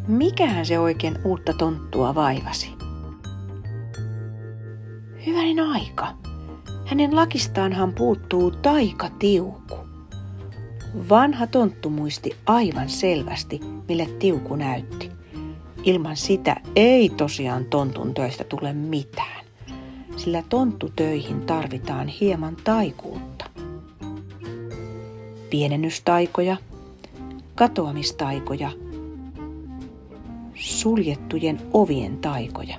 Mikähän se oikein uutta tonttua vaivasi? Hyvänen aika. Hänen lakistaanhan puuttuu taikatiuku. Vanha tonttu muisti aivan selvästi, mille tiuku näytti. Ilman sitä ei tosiaan tontun töistä tule mitään, sillä tonttutöihin tarvitaan hieman taikuutta. Pienennystaikoja, katoamistaikoja, suljettujen ovien taikoja.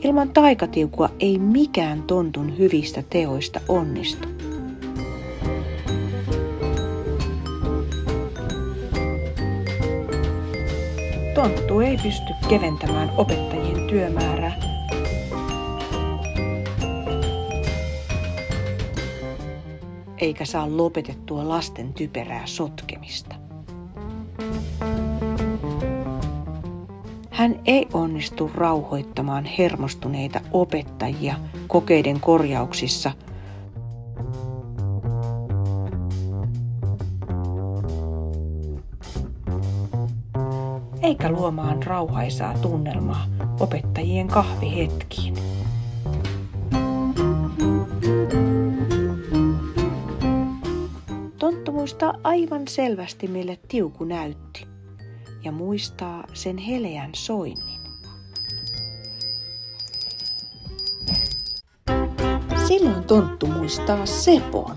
Ilman taikatiukua ei mikään tontun hyvistä teoista onnistu. Tonttu ei pysty keventämään opettajien työmäärää. Eikä saa lopetettua lasten typerää sotkemista. Hän ei onnistu rauhoittamaan hermostuneita opettajia kokeiden korjauksissa. Eikä luomaan rauhaisaa tunnelmaa opettajien kahvihetkiin. Tonttu muistaa aivan selvästi, mille tiuku näytti. Ja muistaa sen heleän soinnin. Silloin tonttu muistaa Sepon.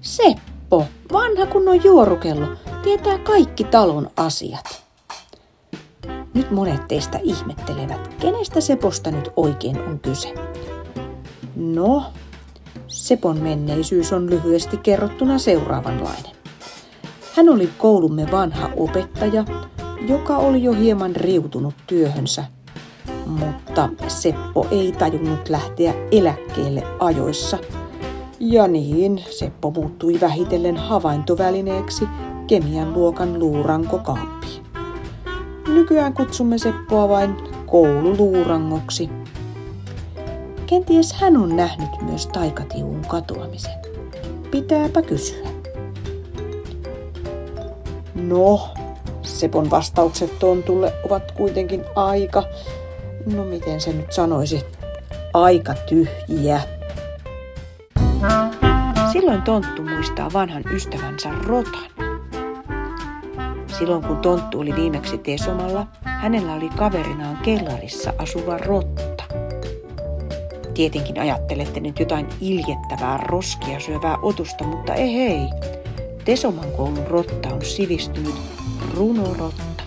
Seppo, vanha kunnon juorukello, tietää kaikki talon asiat. Nyt monet teistä ihmettelevät, kenestä Seposta nyt oikein on kyse. No, Sepon menneisyys on lyhyesti kerrottuna seuraavanlainen. Hän oli koulumme vanha opettaja, joka oli jo hieman riutunut työhönsä, mutta Seppo ei tajunnut lähteä eläkkeelle ajoissa. Ja niin Seppo muuttui vähitellen havaintovälineeksi kemian luokan luurankokaappiin. Nykyään kutsumme Seppoa vain koululuurangoksi. Kenties hän on nähnyt myös taikatiuvun katoamisen. Pitääpä kysyä. No, Sepon vastaukset tontulle ovat kuitenkin miten se nyt sanoisi, aika tyhjiä. Silloin tonttu muistaa vanhan ystävänsä Rotan. Silloin kun tonttu oli viimeksi Tesomalla, hänellä oli kaverinaan kellarissa asuva rotta. Tietenkin ajattelette nyt jotain iljettävää roskia syövää otusta, mutta ei. Tesoman koulun rotta on sivistynyt runorotta.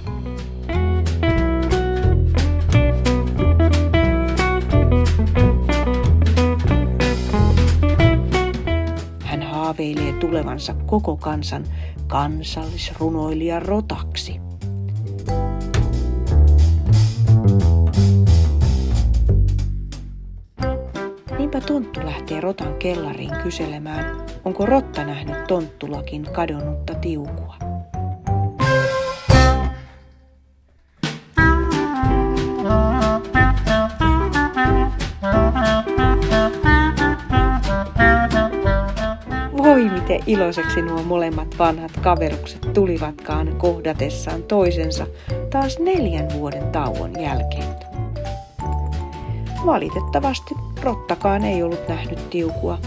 Hän haaveilee tulevansa koko kansan kansallisrunoilija rotaksi. Niinpä tonttu lähtee rotan kellariin kyselemään, onko rotta nähnyt tonttulakin kadonnutta tiukua. Voi miten iloiseksi nuo molemmat vanhat kaverukset tulivatkaan kohdatessaan toisensa taas 4 vuoden tauon jälkeen. Valitettavasti rottakaan ei ollut nähnyt tiukua,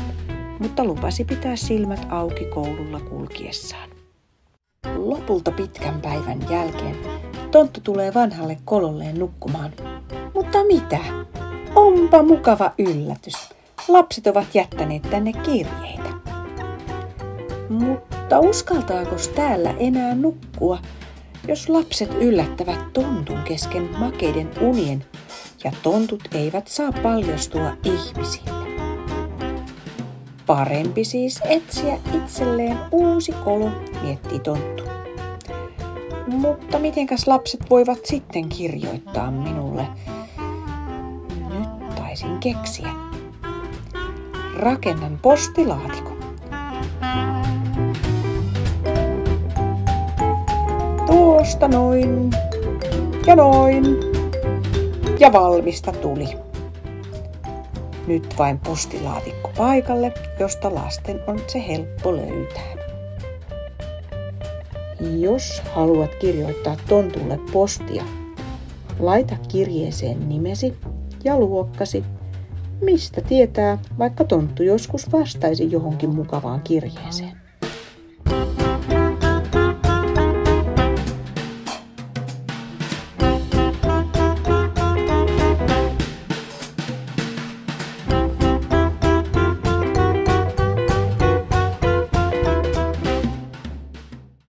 mutta lupasi pitää silmät auki koululla kulkiessaan. Lopulta pitkän päivän jälkeen tonttu tulee vanhalle kololleen nukkumaan. Mutta mitä? Onpa mukava yllätys. Lapset ovat jättäneet tänne kirjeitä. Mutta uskaltaakos täällä enää nukkua, jos lapset yllättävät tontun kesken makeiden unien ja tontut eivät saa paljastua ihmisille? Parempi siis etsiä itselleen uusi kolo, miettii tonttu. Mutta mitenkäs lapset voivat sitten kirjoittaa minulle? Nyt taisin keksiä. Rakennan postilaatikon. Tuosta noin ja noin ja valmista tuli. Nyt vain postilaatikko paikalle, josta lasten on se helppo löytää. Jos haluat kirjoittaa tontulle postia, laita kirjeeseen nimesi ja luokkasi. Mistä tietää, vaikka tonttu joskus vastaisi johonkin mukavaan kirjeeseen.